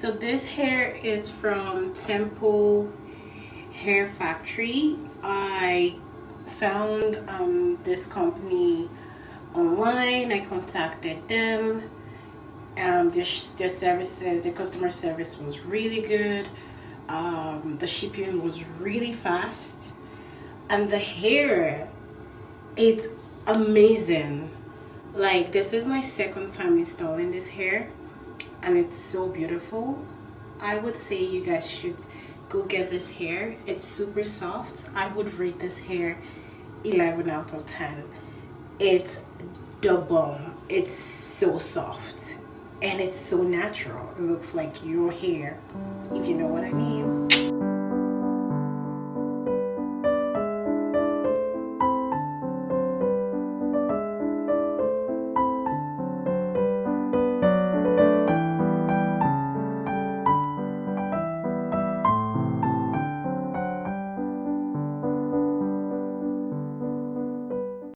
So this hair is from Temple Hair Factory. I found this company online. I contacted them. Their services, their customer service was really good. The shipping was really fast, and the hair, it's amazing. Like, this is my second time installing this hair, and it's so beautiful. I would say you guys should go get this hair. It's super soft. I would rate this hair 11 out of 10. It's the bomb. It's so soft and it's so natural. It looks like your hair, if you know what I mean.